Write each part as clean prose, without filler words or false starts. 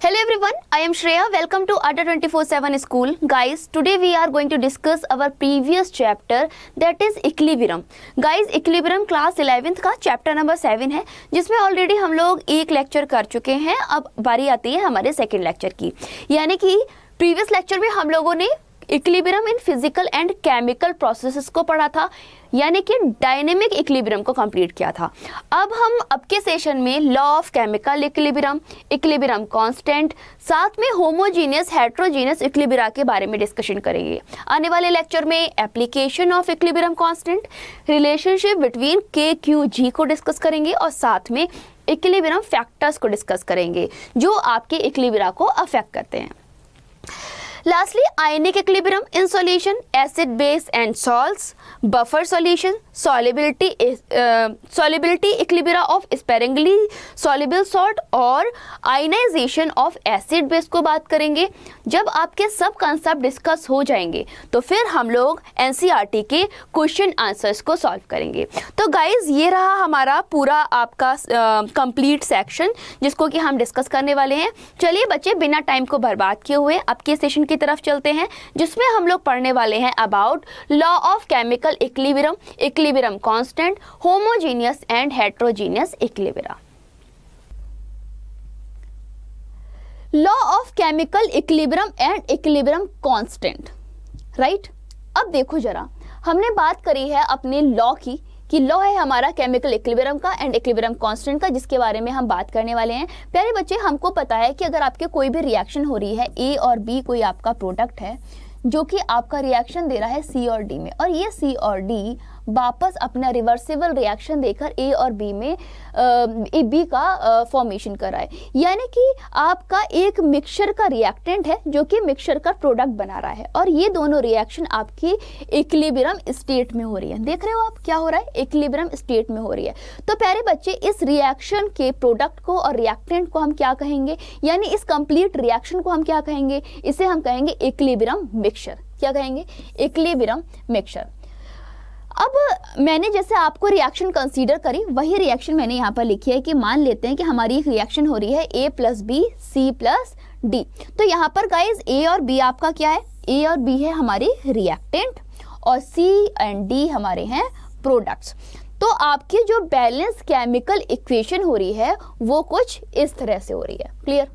Hello everyone, I am Shreya. Welcome to Adda 24/7 School. Guys, today we are going to discuss our previous chapter that is equilibrium. Guys, equilibrium class 11th का chapter number 7 है जिसमें already हम लोग एक lecture कर चुके हैं. अब बारी आती है हमारे सेकेंड लेक्चर की, यानी कि प्रीवियस लेक्चर में हम लोगों ने equilibrium in physical and chemical processes को पढ़ा था, यानी कि डायनेमिक इक्विलिब्रियम को कंप्लीट किया था. अब हम अब के सेशन में law of chemical equilibrium, equilibrium constant, साथ में होमोजीनियस हेट्रोजीनियस इक्विलिब्रिया के बारे में डिस्कशन करेंगे. आने वाले लेक्चर में application of equilibrium constant, relationship between के क्यू जी को डिस्कस करेंगे और साथ में इक्विलिब्रियम फैक्टर्स को डिस्कस करेंगे जो आपके इक्विलिब्रिया को अफेक्ट करते हैं. Lastly, ionic equilibrium in solution, acid, base and salts, buffer solution, solubility equilibria of sparingly soluble salt और ionization of acid base को बात करेंगे. जब आपके सब कंसेप्ट डिस्कस हो जाएंगे तो फिर हम लोग NCERT के क्वेश्चन आंसर्स को सॉल्व करेंगे. तो गाइज ये रहा हमारा पूरा आपका कंप्लीट सेक्शन जिसको कि हम डिस्कस करने वाले हैं. चलिए बच्चे बिना टाइम को बर्बाद किए हुए आपके सेशन की तरफ चलते हैं जिसमें हम लोग पढ़ने वाले हैं about law of chemical equilibrium, equilibrium constant, homogeneous and heterogeneous equilibria. Law of chemical equilibrium and equilibrium constant, right. अब देखो जरा, हमने बात करी है अपने लॉ की कि लॉ है हमारा केमिकल इक्विलिब्रियम का एंड इक्विलिब्रियम कांस्टेंट का, जिसके बारे में हम बात करने वाले हैं. प्यारे बच्चे, हमको पता है कि अगर आपके कोई भी रिएक्शन हो रही है, ए और बी कोई आपका प्रोडक्ट है जो कि आपका रिएक्शन दे रहा है सी और डी में, और ये सी और डी वापस अपना रिवर्सिबल रिएक्शन देकर ए और बी में बी का फॉर्मेशन कर रहा है, यानी कि आपका एक मिक्सचर का रिएक्टेंट है जो कि मिक्सचर का प्रोडक्ट बना रहा है, और ये दोनों रिएक्शन आपकी इक्विलिब्रियम स्टेट में हो रही है. देख रहे हो आप क्या हो रहा है, इक्विलिब्रियम स्टेट में हो रही है. तो प्यारे बच्चे, इस रिएक्शन के प्रोडक्ट को और रिएक्टेंट को हम क्या कहेंगे, यानी इस कंप्लीट रिएक्शन को हम क्या कहेंगे, इसे हम कहेंगे इक्विलिब्रियम मिक्सचर. क्या कहेंगे, इक्विलिब्रियम मिक्सचर. अब मैंने जैसे आपको रिएक्शन कंसीडर करी, वही रिएक्शन मैंने यहाँ पर लिखी है कि मान लेते हैं कि हमारी एक रिएक्शन हो रही है A plus B C plus D. तो यहाँ पर गाइज ए और बी आपका क्या है, ए और बी है हमारी रिएक्टेंट और सी एंड डी हमारे हैं प्रोडक्ट्स. तो आपकी जो बैलेंस केमिकल इक्वेशन हो रही है वो कुछ इस तरह से हो रही है. क्लियर.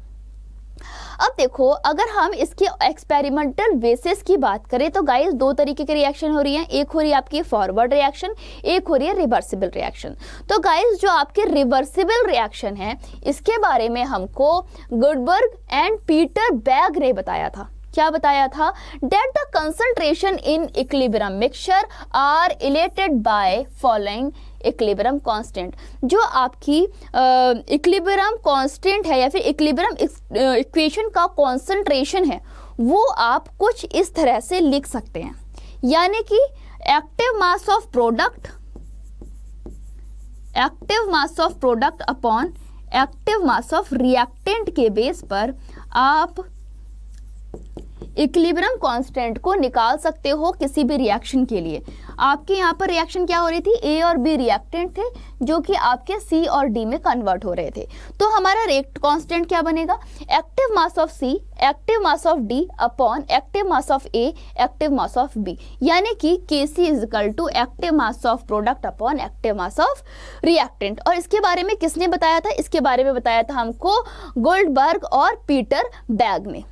अब देखो, अगर हम इसके एक्सपेरिमेंटल बेसिस की बात करें तो गाइस दो तरीके की रिएक्शन हो रही है. एक हो रही है आपकी फॉरवर्ड रिएक्शन, एक हो रही है रिवर्सिबल रिएक्शन. तो गाइस जो आपके रिवर्सिबल रिएक्शन है इसके बारे में हमको गुडबर्ग एंड पीटर बैग ने बताया था. क्या बताया था, that the concentration in equilibrium mixture are related by following equilibrium constant. जो आपकी इक्विलिब्रियम कांस्टेंट है या फिर इक्विलिब्रियम इक्वेशन का कॉन्सेंट्रेशन है वो आप कुछ इस तरह से लिख सकते हैं, यानी कि active mass of product upon active mass of reactant के बेस पर आप इक्विलिब्रियम कांस्टेंट को निकाल सकते हो किसी भी रिएक्शन के लिए. आपके यहाँ पर रिएक्शन क्या हो रही थी, ए और बी रिएक्टेंट थे जो कि आपके सी और डी में कन्वर्ट हो रहे थे. तो हमारा रेट कांस्टेंट क्या बनेगा, active mass of C, active mass of D upon active mass of A, active mass of B, यानी कि Kc is equal to active mass of product upon active mass of reactant. और इसके बारे में किसने बताया था, इसके बारे में बताया था हमको गोल्डबर्ग और पीटर बैग ने.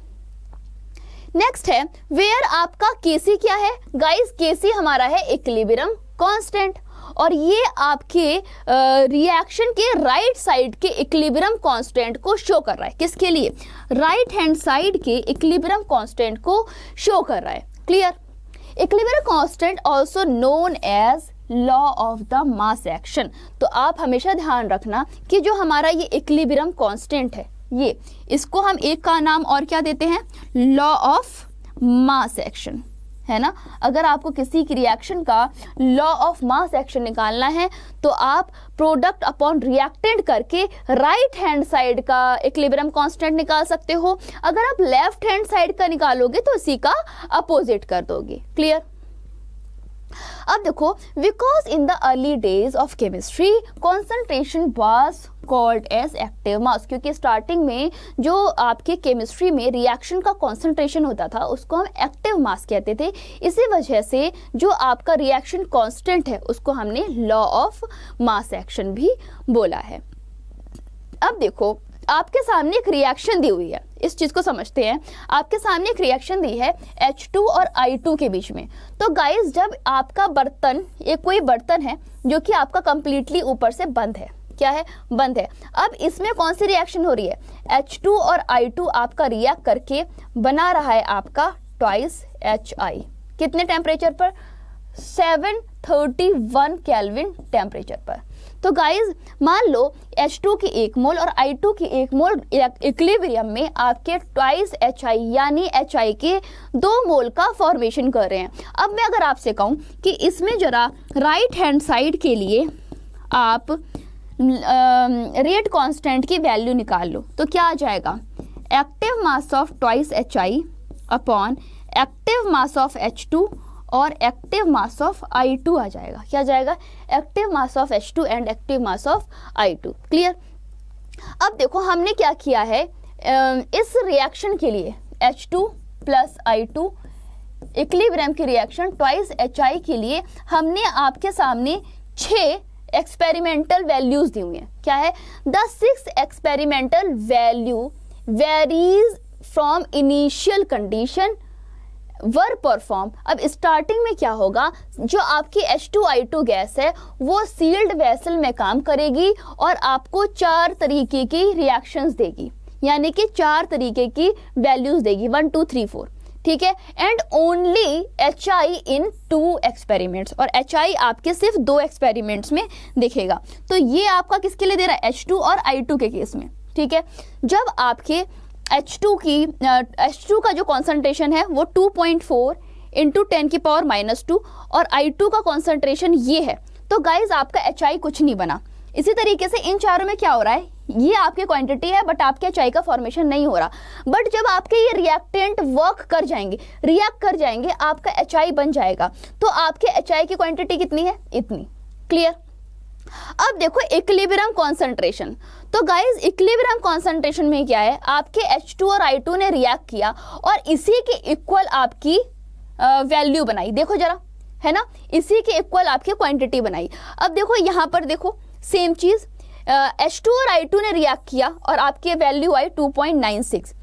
नेक्स्ट है वेयर आपका Kc क्या है गाइस, Kc हमारा है इक्विलिब्रियम कांस्टेंट, और ये आपके रिएक्शन के राइट साइड के इक्विलिब्रियम कांस्टेंट को शो कर रहा है. किसके लिए, राइट हैंड साइड के इक्विलिब्रियम कांस्टेंट को शो कर रहा है. Clear. Equilibrium constant also known as law of the mass action. तो आप हमेशा ध्यान रखना कि जो हमारा ये इक्विलिब्रियम कांस्टेंट है, ये इसको हम एक का नाम और क्या देते हैं, लॉ ऑफ मास एक्शन, है ना. अगर आपको किसी की रिएक्शन का लॉ ऑफ मास एक्शन निकालना है तो आप प्रोडक्ट अपॉन रिएक्टेंट करके राइट हैंड साइड का इक्विलिब्रियम कांस्टेंट निकाल सकते हो. अगर आप लेफ्ट हैंड साइड का निकालोगे तो इसी का अपोजिट कर दोगे. क्लियर. अब देखो, because in the early days of chemistry concentration was called as active mass, क्योंकि स्टार्टिंग में जो आपके केमिस्ट्री में रिएक्शन का कॉन्सेंट्रेशन होता था उसको हम एक्टिव मास कहते थे। इसी वजह से जो आपका रिएक्शन कांस्टेंट है उसको हमने लॉ ऑफ मास एक्शन भी बोला है। अब देखो आपके सामने एक रिएक्शन दी हुई है, इस चीज को समझते हैं। आपके सामने एक रिएक्शन दी है H2 और I2 के बीच में। तो गाइस जब आपका बर्तन, एक कोई बर्तन है जो कि आपका कंप्लीटली ऊपर से बंद है, क्या है, बंद है। अब इसमें कौन सी रिएक्शन हो रही है, H2 और I2 आपका रिएक्ट करके बना रहा है आपका ट्वाइस HI। कितने टेम्परेचर पर, 731 केल्विन टेम्परेचर पर। तो गाइज मान लो H2 की 1 मोल और I2 की 1 मोल इक्विलिब्रियम में आपके ट्वाइस HI यानी HI के 2 मोल का फॉर्मेशन कर रहे हैं। अब मैं अगर आपसे कहूँ कि इसमें जरा राइट हैंड साइड के लिए आप रेट कांस्टेंट की वैल्यू निकाल लो तो क्या आ जाएगा, active mass of twice HI upon active mass of H2 और एक्टिव मास ऑफ I2 आ जाएगा। क्या आ जाएगा, active mass of H2 and active mass of I2। Clear. अब देखो हमने क्या किया है, इस रिएक्शन के लिए H2 प्लस I2 इक्विलिब्रियम की रिएक्शन ट्वाइस HI के लिए हमने आपके सामने 6 एक्सपेरिमेंटल वैल्यूज दी हुई हैं। क्या है, the 6 experimental value varies from initial condition were perform. अब स्टार्टिंग में क्या होगा, जो आपकी H2I2 गैस है वो सील्ड वेसल में काम करेगी और आपको 4 तरीके की रिएक्शंस देगी, यानी कि 4 तरीके की वैल्यूज देगी, 1 2 3 4, ठीक है। And only HI in 2 experiments, और HI आपके सिर्फ 2 एक्सपेरिमेंट्स में दिखेगा। तो ये आपका किसके लिए दे रहा है, H2 और I2 के केस में, ठीक है। जब आपके H2 का जो कॉन्सेंट्रेशन है वो 2.4 इंटू 10 की पावर -2 और I2 का कॉन्सेंट्रेशन ये है, तो गाइज आपका HI कुछ नहीं बना। इसी तरीके से इन चारों में क्या हो रहा है, ये आपकी क्वांटिटी है बट आपके HI का फॉर्मेशन नहीं हो रहा। बट जब आपके ये रिएक्टेंट वर्क कर जाएंगे, रिएक्ट कर जाएंगे, आपका HI बन जाएगा, तो आपके HI की क्वांटिटी कितनी है, इतनी। क्लियर। अब देखो इक्विलिब्रियम कॉन्सेंट्रेशन। तो गाइज इक्विलिब्रियम कॉन्सेंट्रेशन में क्या है, आपके H2 और I2 ने रिएक्ट किया और इसी के इक्वल आपकी वैल्यू बनाई। देखो जरा, है ना, इसी के इक्वल आपकी क्वांटिटी बनाई। अब देखो यहाँ पर देखो सेम चीज, H2 और I2 ने रिएक्ट किया और आपकी वैल्यू आई 2.96।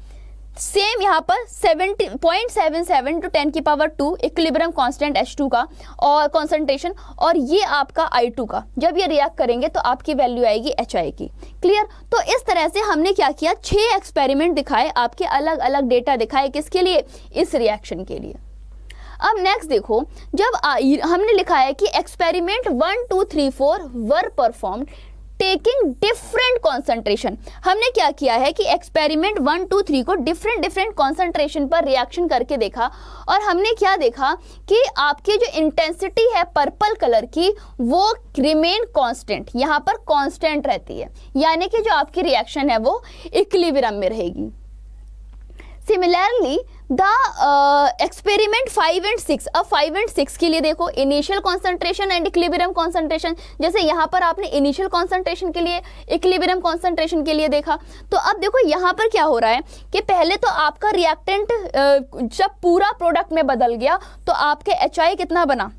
सेम यहाँ पर 0.77 टू 10 की पावर 2 इक्विलिब्रियम कांस्टेंट H2 का और कॉन्सेंट्रेशन, और ये आपका I2 का। जब ये रिएक्ट करेंगे तो आपकी वैल्यू आएगी HI की। क्लियर। तो इस तरह से हमने क्या किया, 6 एक्सपेरिमेंट दिखाए, आपके अलग अलग डेटा दिखाए, किसके लिए, इस रिएक्शन के लिए। अब नेक्स्ट देखो, जब हमने लिखा है कि एक्सपेरिमेंट 1 2 3 4 वर परफॉर्म टेकिंग डिफरेंट कॉन्सेंट्रेशन। हमने क्या किया है कि एक्सपेरिमेंट 1 2 3 को डिफरेंट कॉन्सेंट्रेशन पर रिएक्शन करके देखा, और हमने क्या देखा कि आपकी जो इंटेंसिटी है पर्पल कलर की वो रिमेन कांस्टेंट, यहाँ पर कांस्टेंट रहती है, यानी कि जो आपकी रिएक्शन है वो इक्विलिब्रियम में रहेगी। सिमिलरली द एक्सपेरिमेंट 5 एंड 6, अब 5 एंड 6 के लिए देखो initial concentration and equilibrium concentration. जैसे यहाँ पर आपने इनिशियल कॉन्सेंट्रेशन के लिए, इक्विलिब्रियम कॉन्सेंट्रेशन के लिए देखा, तो अब देखो यहाँ पर क्या हो रहा है कि पहले तो आपका रिएक्टेंट जब पूरा प्रोडक्ट में बदल गया तो आपके HI कितना बना,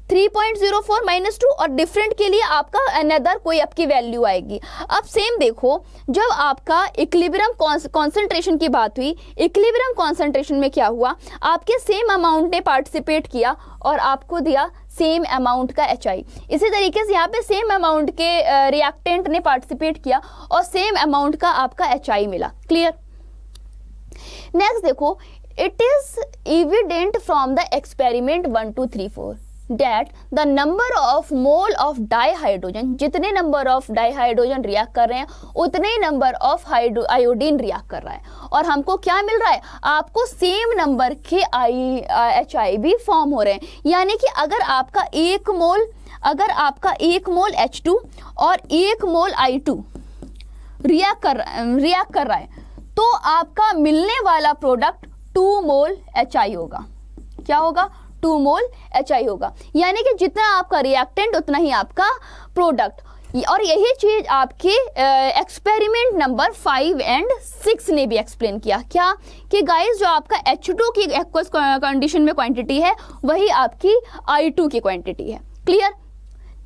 3.04 -2, और डिफरेंट के लिए आपका अनदर कोई आपकी वैल्यू आएगी। अब सेम देखो, जब आपका इक्विलिब्रियम कॉन्सेंट्रेशन की बात हुई, इक्विलिब्रियम कॉन्सेंट्रेशन में क्या हुआ, आपके सेम अमाउंट ने पार्टिसिपेट किया और आपको दिया सेम अमाउंट का HI। इसी तरीके से यहाँ पे सेम अमाउंट के रिएक्टेंट ने पार्टिसिपेट किया और सेम अमाउंट का आपका HI मिला। क्लियर। नेक्स्ट देखो, it is evident from the experiment 1 2 3 4 that the number of mole of dihydrogen, जितने नंबर ऑफ डाइहाइड्रोजन रिएक्ट कर रहे हैं उतने ही नंबर ऑफ आयोडीन रिएक्ट कर रहा है, और हमको क्या मिल रहा है, आपको सेम नंबर के HI भी फॉर्म हो रहे हैं। यानी कि अगर आपका 1 मोल H2 और 1 मोल I2 रिएक्ट कर रहा है तो आपका मिलने वाला प्रोडक्ट 2 मोल HI होगा। क्या होगा, 2 मोल HI होगा। यानी कि जितना आपका रिएक्टेंट उतना ही आपका प्रोडक्ट। और यही चीज आपके एक्सपेरिमेंट नंबर 5 एंड 6 ने भी एक्सप्लेन किया, क्या कि गाइस जो आपका H2 की एक्वस कंडीशन में क्वांटिटी है वही आपकी I2 की क्वांटिटी है। क्लियर।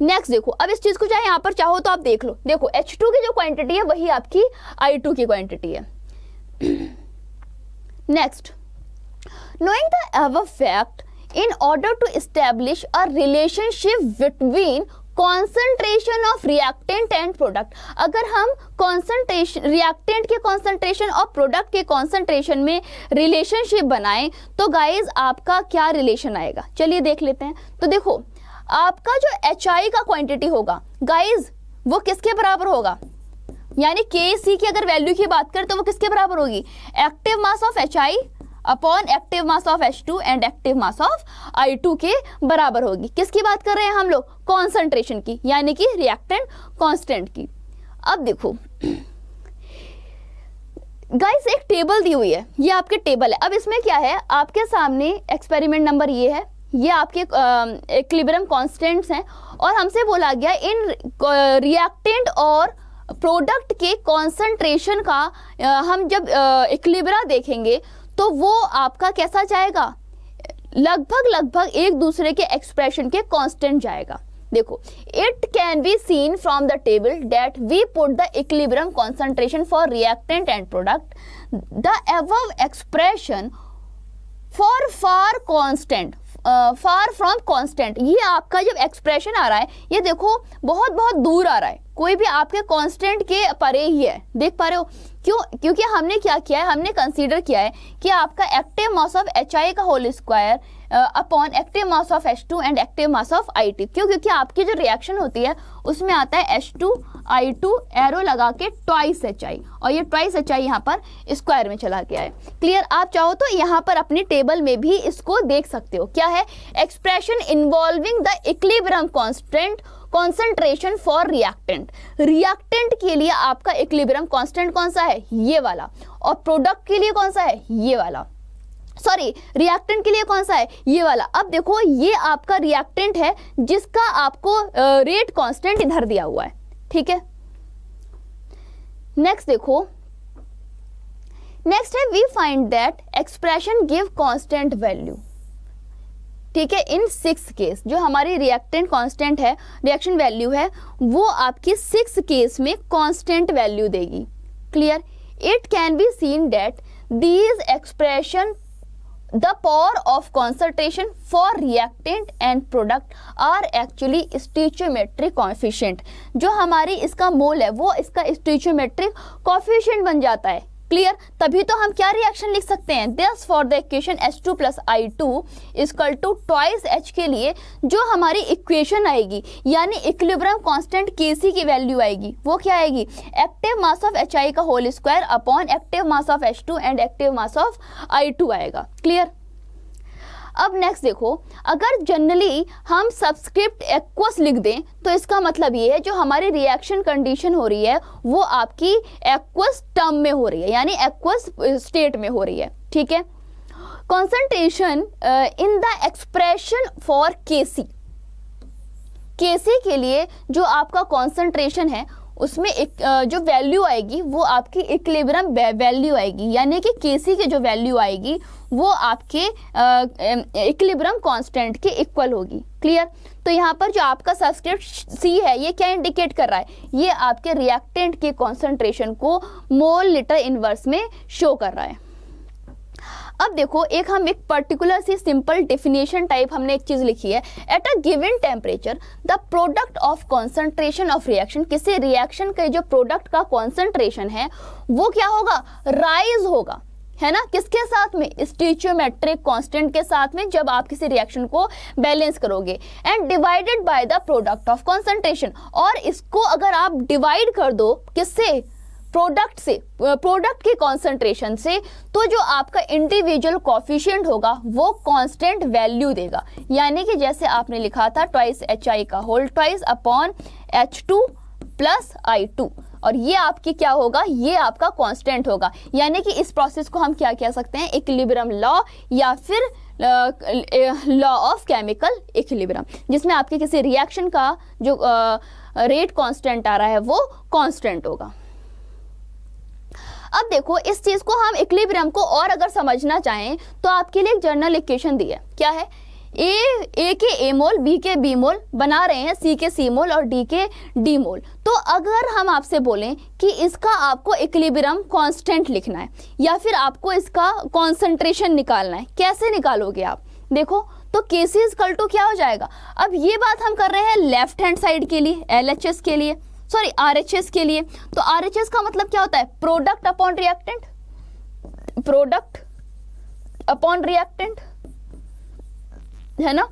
नेक्स्ट देखो, अब इस चीज को चाहे यहाँ पर चाहो तो आप देख लो, देखो H2 की जो क्वांटिटी है वही आपकी I2 की क्वांटिटी है। Next, knowing the above fact, in order to establish a relationship between concentration of reactant and product, अगर हम concentration reactant के concentration और product के concentration में relationship बनाएं तो गाइज आपका क्या relation आएगा, चलिए देख लेते हैं। तो देखो आपका जो HI का क्वांटिटी होगा गाइज वो किसके बराबर होगा, यानी KC की अगर वैल्यू की बात करें तो वो किसके बराबर होगी, active mass of HI upon active mass of H2 and active mass of I2 के बराबर होगी। किसकी बात कर रहे हैं हम लोग, कॉन्सेंट्रेशन की, यानी कि रिएक्टेंट कांस्टेंट की। अब देखो गाइस एक टेबल दी हुई है, ये आपके टेबल है। अब इसमें क्या है, आपके सामने एक्सपेरिमेंट नंबर ये है, ये आपके इक्विलिब्रियम कांस्टेंट्स हैं और हमसे बोला गया इन रिएक्टेंट और प्रोडक्ट के कॉन्सेंट्रेशन का हम जब इक्विलिब्रिया देखेंगे तो वो आपका कैसा जाएगा, लगभग एक दूसरे के एक्सप्रेशन के कांस्टेंट जाएगा। देखो, it can be seen from the table that we put the equilibrium concentration for reactant and product, the above expression for far constant far from constant. ये आपका जब एक्सप्रेशन आ रहा है ये देखो बहुत दूर आ रहा है, कोई भी आपके कांस्टेंट के परे ही है, देख पा रहे हो क्यों, क्योंकि हमने क्या किया है, हमने कंसीडर किया है कि आपका एक्टिव मास ऑफ HI का whole square upon active mass of H2 and active mass of I2। क्यों, क्योंकि आपकी जो रिएक्शन होती है उसमें आता है H2 I2 एरो लगा के ट्वाइस HI, और ये ट्वाइस HI यहाँ पर स्क्वायर में चला गया है। क्लियर। आप चाहो तो यहाँ पर अपनी टेबल में भी इसको देख सकते हो, क्या है, expression involving the equilibrium constant concentration for reactant. Reactant के लिए आपका इक्विलिब्रियम कांस्टेंट कौन सा है, ये वाला, और प्रोडक्ट के लिए कौन सा है, ये वाला, सॉरी रिएक्टेंट के लिए कौन सा है, ये वाला। अब देखो ये आपका रिएक्टेंट है जिसका आपको रेट कांस्टेंट इधर दिया हुआ है, ठीक है। नेक्स्ट देखो, नेक्स्ट है we find that expression give constant value, ठीक है। इन 6 केस जो हमारी रिएक्टेंट कांस्टेंट है, रिएक्शन वैल्यू है, वो आपकी 6 केस में कांस्टेंट वैल्यू देगी। Clear. It can be seen that these expression the power of concentration for reactant and product are actually stoichiometric coefficient. जो हमारी इसका मोल है वो इसका स्टोइचियोमेट्रिक कोएफिशिएंट बन जाता है। क्लियर। तभी तो हम क्या रिएक्शन लिख सकते हैं, this for the equation H2 plus I2 equal to twice H के लिए जो हमारी इक्वेशन आएगी, यानी इक्विलिब्रियम कांस्टेंट Kc की वैल्यू आएगी, वो क्या आएगी, एक्टिव मास ऑफ HI का whole square upon active mass of H2 and active mass of I2 आएगा। क्लियर। अब नेक्स्ट देखो, अगर जनरली हम सबस्क्रिप्ट एक्वस लिख दें तो इसका मतलब ये है जो हमारी रिएक्शन कंडीशन हो रही है वो आपकी एक्वस टर्म में हो रही है, यानी एक्वस स्टेट में हो रही है, ठीक है। Concentration in the expression for KC के लिए जो आपका कॉन्सेंट्रेशन है उसमें एक जो वैल्यू आएगी वो आपकी इक्विलिब्रियम वैल्यू आएगी, यानी कि केसी की जो वैल्यू आएगी वो आपके इक्विलिब्रियम कांस्टेंट के इक्वल होगी। क्लियर। तो यहाँ पर जो आपका सबस्क्रिप्ट सी है ये क्या इंडिकेट कर रहा है, ये आपके रिएक्टेंट के कॉन्सेंट्रेशन को मोल लीटर इनवर्स में शो कर रहा है। अब देखो हम एक पर्टिकुलर सी सिंपल डेफिनेशन टाइप हमने एक चीज लिखी है, at a given temperature the product of concentration of reaction, किसी रिएक्शन के जो प्रोडक्ट का कॉन्सेंट्रेशन है वो क्या होगा, राइज होगा, है ना, किसके साथ में, स्टोइचियोमेट्रिक कांस्टेंट के साथ में, जब आप किसी रिएक्शन को बैलेंस करोगे, and divided by the product of concentration. और इसको अगर आप डिवाइड कर दो किससे, प्रोडक्ट से, प्रोडक्ट के कॉन्सेंट्रेशन से, तो जो आपका इंडिविजुअल कोएफिशिएंट होगा वो कांस्टेंट वैल्यू देगा, यानी कि जैसे आपने लिखा था ट्वाइस HI का whole twice upon H2 plus I2, और ये आपकी क्या होगा, ये आपका कांस्टेंट होगा। यानी कि इस प्रोसेस को हम क्या कह सकते हैं, इक्विलिब्रियम लॉ या फिर लॉ ऑफ केमिकल इक्विलिब्रियम, जिसमें आपके किसी रिएक्शन का जो रेट कांस्टेंट आ रहा है वो कांस्टेंट होगा। अब देखो इस चीज को हम इक्विलिब्रियम को और अगर समझना चाहें तो आपके लिए एक जनरल इक्वेशन दी है, क्या है, ए के ए मोल, बी के बी मोल बना रहे हैं सी के सी मोल और डी के डी मोल। तो अगर हम आपसे बोलें कि इसका आपको इक्विलिब्रियम कांस्टेंट लिखना है या फिर आपको इसका कॉन्सेंट्रेशन निकालना है, कैसे निकालोगे आप? देखो तो Kc इक्वल टू क्या हो जाएगा? अब ये बात हम कर रहे हैं लेफ्ट हैंड साइड के लिए, LHS के लिए, सॉरी RHS के लिए। तो RHS का मतलब क्या होता है? Product upon reactant, product upon reactant है ना।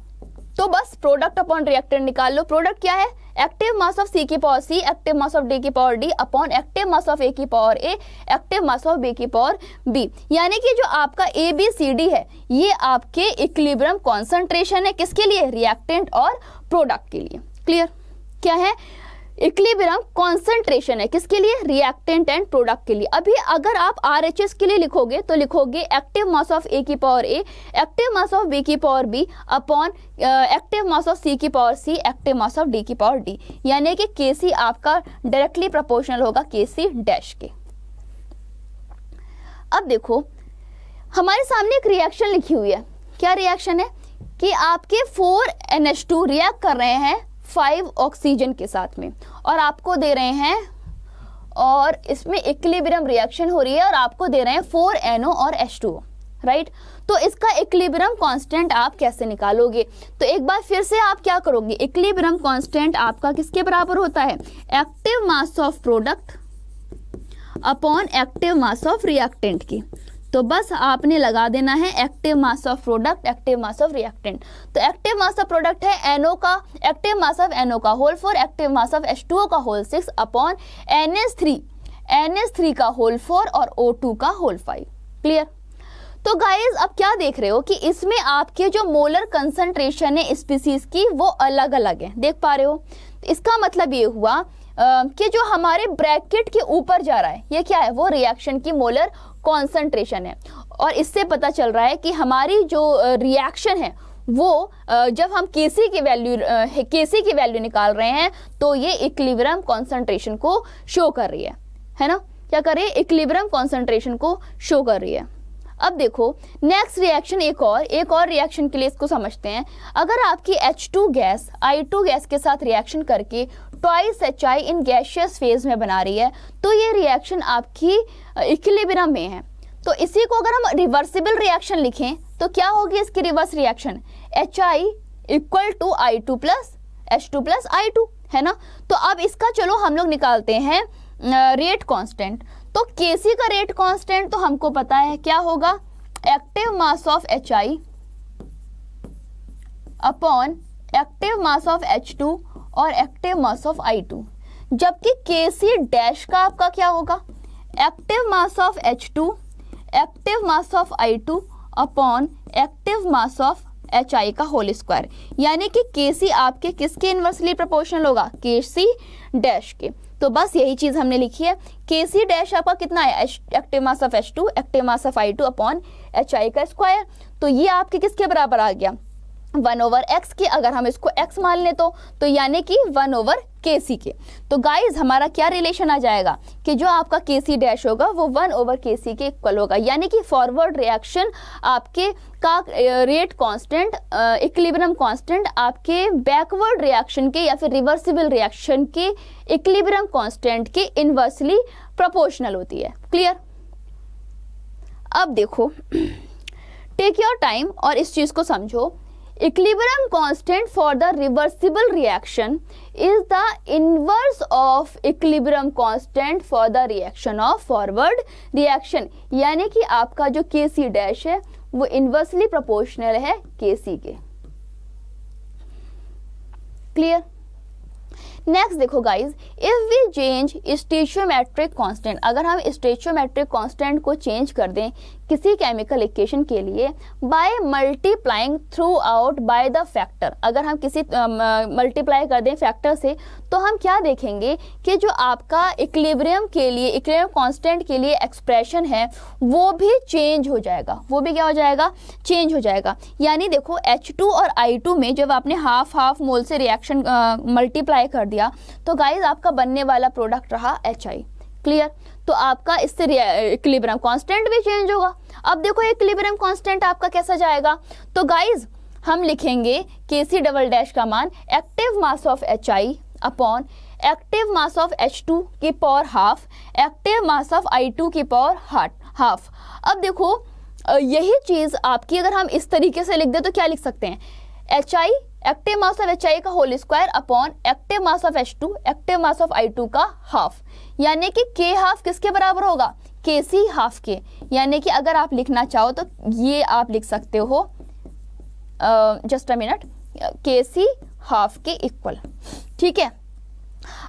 तो बस प्रोडक्ट अपॉन रिएक्टेंट निकाल लो। प्रोडक्ट क्या है? एक्टिव मास ऑफ C की power C, active mass of D की power D upon active mass of A की power A, active mass of B की पावर B। यानी कि जो आपका ABCD है ये आपके इक्विलिब्रियम कॉन्सेंट्रेशन है, किसके लिए? रिएक्टेंट और प्रोडक्ट के लिए। क्लियर? क्या है? इक्विलिब्रियम कॉन्सेंट्रेशन है, किसके लिए? रिएक्टेंट एंड प्रोडक्ट के लिए। अभी अगर आप RHS के लिए लिखोगे तो लिखोगे एक्टिव मास ऑफ A की power A, active mass of B की power B upon active mass of C की power C, active mass of D की पावर D। यानी कि Kc आपका डायरेक्टली प्रोपोर्शनल होगा Kc डैश के। अब देखो हमारे सामने एक रिएक्शन लिखी हुई है। क्या रिएक्शन है? कि आपके 4NH2 रिएक्ट कर रहे हैं 5 ऑक्सीजन के साथ में और आपको दे रहे हैं, और इसमें इक्विलिब्रियम रिएक्शन हो रही है और आपको दे रहे हैं 4NO और H2O, राइट। तो इसका इक्विलिब्रियम कांस्टेंट आप कैसे निकालोगे? तो एक बार फिर से आप क्या करोगे? इक्विलिब्रियम कांस्टेंट आपका किसके बराबर होता है? Active mass of product upon active mass of reactant की। तो बस आपने लगा देना है active mass of product, active mass of reactant. तो एक्टिव मास ऑफ प्रोडक्ट है NO का, एक्टिव मास ऑफ NO का whole 4, active mass of H2O का होल 6 अपॉन NH3 का होल 4 और O2 का होल 5। क्लियर? तो गाइज अब क्या देख रहे हो कि इसमें आपके जो मोलर कंसंट्रेशन है स्पीसीज की वो अलग अलग है, देख पा रहे हो। तो इसका मतलब ये हुआ कि जो हमारे ब्रैकेट के ऊपर जा रहा है ये क्या है? वो रिएक्शन की मोलर कॉन्सेंट्रेशन है। और इससे पता चल रहा है कि हमारी जो रिएक्शन है वो जब हम Kc की वैल्यू निकाल रहे हैं तो ये इक्विलिब्रियम कॉन्सेंट्रेशन को शो कर रही है ना। क्या कर रही है? इक्विलिब्रियम कॉन्सेंट्रेशन को शो कर रही है। अब देखो नेक्स्ट रिएक्शन, एक और रिएक्शन के लिए इसको समझते हैं। अगर आपकी H2 गैस I2 गैस के साथ रिएक्शन करके twice HI in gaseous phase में बना रही है तो ये रिएक्शन आपकी इक्विलिब्रियम में है। तो इसी को अगर हम रिवर्सिबल रिएक्शन लिखें तो क्या होगी इसकी reverse reaction? HI equal to I2 plus H2 plus I2, है ना। तो अब इसका चलो हम लोग निकालते हैं रेट कांस्टेंट। तो Kc का रेट कांस्टेंट तो हमको पता है क्या होगा? Active mass of HI upon active mass of H2 और एक्टिव मास ऑफ I2। जबकि Kc डैश का आपका क्या होगा? Active mass of H2, active mass of I2 upon active mass of HI का होल स्क्वायर। यानी कि Kc आपके किसके इनवर्सली प्रोपोर्शनल होगा? Kc डैश के। तो बस यही चीज हमने लिखी है। Kc डैश आपका कितना है? Active mass of H2, active mass of I2 upon HI का स्क्वायर। तो ये आपके किसके बराबर आ गया? 1/x के। अगर हम इसको x मान ले तो यानी कि 1/Kc के। तो गाइज हमारा क्या रिलेशन आ जाएगा कि जो आपका Kc डैश होगा वो 1/Kc के इक्वल होगा। यानी कि फॉरवर्ड रिएक्शन आपके का रेट कांस्टेंट, इक्विलिब्रियम कांस्टेंट आपके बैकवर्ड रिएक्शन के या फिर रिवर्सिबल रिएक्शन के इक्विलिब्रियम कांस्टेंट के इनवर्सली प्रोपोर्शनल होती है। क्लियर? अब देखो टेक योर टाइम और इस चीज को समझो। Equilibrium constant for the reversible reaction is the inverse of equilibrium constant for the reaction of forward reaction। यानी कि आपका जो Kc डैश है वो इनवर्सली प्रोपोर्शनल है Kc के। क्लियर? नेक्स्ट देखो guys, if we change stoichiometric constant, अगर हम स्टोइचियोमेट्रिक कांस्टेंट को चेंज कर दें किसी केमिकल इक्वेशन के लिए by multiplying through out by the factor, अगर हम किसी मल्टीप्लाई कर दें फैक्टर से, तो हम क्या देखेंगे कि जो आपका इक्विलिब्रियम के लिए, इक्विलिब्रियम कांस्टेंट के लिए एक्सप्रेशन है वो भी चेंज हो जाएगा, वो भी क्या हो जाएगा, चेंज हो जाएगा। यानी देखो H2 और I2 में जब आपने हाफ हाफ मोल से रिएक्शन मल्टीप्लाई कर दिया तो गाइज आपका बनने वाला प्रोडक्ट रहा HI। क्लियर? तो आपका इससे इक्विलिब्रियम कांस्टेंट भी चेंज होगा। अब देखो इक्विलिब्रियम कांस्टेंट आपका कैसा जाएगा, तो गाइज हम लिखेंगे Kc डबल डैश का मान active mass of HI upon active mass of H2 की power half, active mass of I2 की पावर हाफ। अब देखो यही चीज आपकी अगर हम इस तरीके से लिख दे तो क्या लिख सकते हैं, HI active mass of HI का whole square upon active mass of H2 active mass of I2 का हाफ, यानी कि K हाफ किसके बराबर होगा, Kc हाफ के। यानी कि अगर आप लिखना चाहो तो ये आप लिख सकते हो just a minute, Kc half के इक्वल। ठीक है,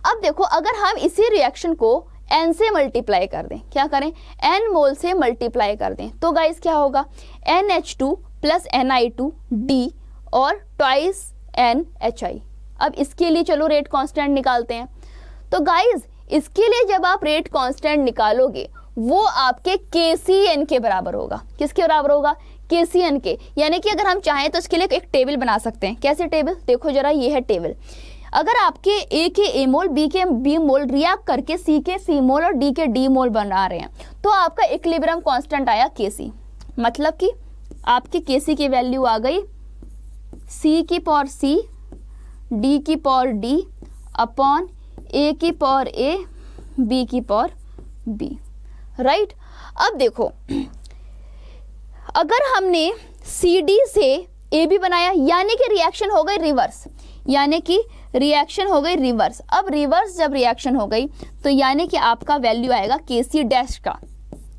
अब देखो अगर हम इसी रिएक्शन को n से मल्टीप्लाई कर दें, क्या करें, n मोल से मल्टीप्लाई कर दें, तो गाइस क्या होगा, NH2 प्लस NI2 D और ट्वाइस NHI। अब इसके लिए चलो रेट कांस्टेंट निकालते हैं। तो गाइस इसके लिए जब आप रेट कांस्टेंट निकालोगे वो आपके KCN के बराबर होगा। किसके बराबर होगा, KCN के। यानी कि अगर हम चाहें तो इसके लिए एक टेबल बना सकते हैं। कैसे टेबल, देखो जरा, ये है टेबल। अगर आपके A के A मोल, B के B मोल रिएक्ट करके C के C मोल और D के D मोल बना रहे हैं, तो आपका इक्विलिब्रियम कांस्टेंट आया Kc। मतलब कि आपके Kc की वैल्यू आ गई C की पावर C, D की पावर D अपॉन A की पावर A, B की पावर B। राइट? अब देखो अगर हमने CD से AB बनाया, यानी कि रिएक्शन हो गई रिवर्स, यानी कि रिएक्शन हो गई रिवर्स। अब रिवर्स जब रिएक्शन हो गई तो यानी कि आपका वैल्यू आएगा Kc डैश का।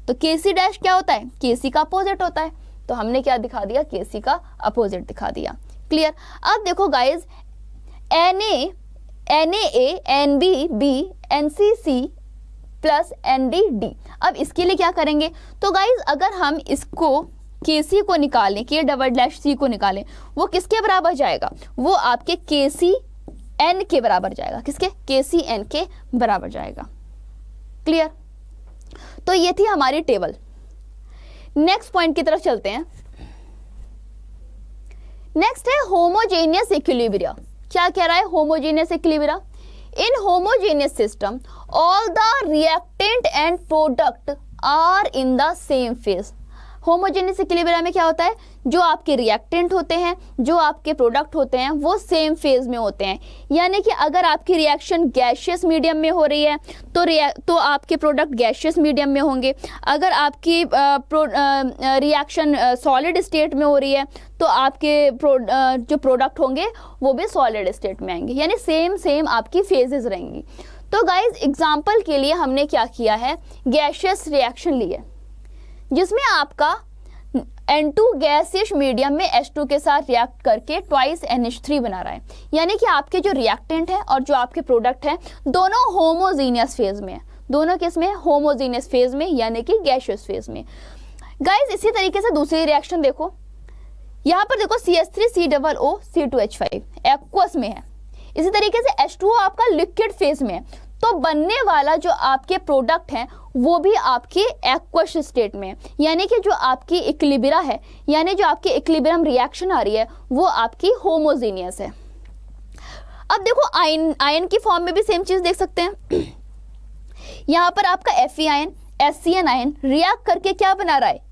तो Kc डैश क्या होता है, Kc का अपोजिट होता है। तो हमने क्या दिखा दिया, Kc का अपोजिट दिखा दिया। क्लियर? अब देखो guys Na, NaA, NbB, NcC plus NdD। अब इसके लिए क्या करेंगे, तो गाइज अगर हम इसको Kc को निकालें, K डबल डैश C को निकालें, वो किसके बराबर जाएगा, वो आपके KCN के बराबर जाएगा। किसके, KCN के बराबर जाएगा। क्लियर? तो ये थी हमारी टेबल। नेक्स्ट पॉइंट की तरफ चलते हैं। नेक्स्ट है होमोजेनियस इक्विलिब्रिया। क्या कह रहा है, homogeneous equilibria. In homogeneous system all the reactant and product are in the same phase. Homogeneous equilibria में क्या होता है, जो आपके रिएक्टेंट होते हैं, जो आपके प्रोडक्ट होते हैं, वो सेम फेज में होते हैं। यानी कि अगर आपकी रिएक्शन गैसियस मीडियम में हो रही है तो आपके प्रोडक्ट गैसियस मीडियम में होंगे। अगर आपकी रिएक्शन सॉलिड स्टेट में हो रही है तो आपके जो प्रोडक्ट होंगे वो भी सॉलिड स्टेट में आएंगे। यानी सेम आपकी फेजेस रहेंगी। तो गाइज एग्जाम्पल के लिए हमने क्या किया है, गैसियस रिएक्शन ली है जिसमें आपका N2 गैसियस मीडियम में H2 के साथ रिएक्ट करके ट्वाइस NH3 बना रहा है। यानी कि आपके जो रिएक्टेंट है और जो आपके प्रोडक्ट है दोनों होमोजीनियस फेज में है। दोनों किस में, होमोजीनियस फेज में, यानी कि गैसियस फेज में। गाइज इसी तरीके से दूसरी रिएक्शन देखो, यहाँ पर देखो CH3COO C2H5 एक्वस में है। इसी तरीके से H2O आपका लिक्विड फेज में है। तो बनने वाला जो आपके प्रोडक्ट हैं वो भी आपके एक्वस स्टेट में है। यानी कि जो आपकी इक्विलिब्रिया है, यानी जो आपकी इक्विलिब्रियम रिएक्शन आ रही है वो आपकी होमोजीनियस है। अब देखो आयन की फॉर्म में भी सेम चीज देख सकते हैं। यहाँ पर आपका Fe ion, HCN ion react करके क्या बना रहा है,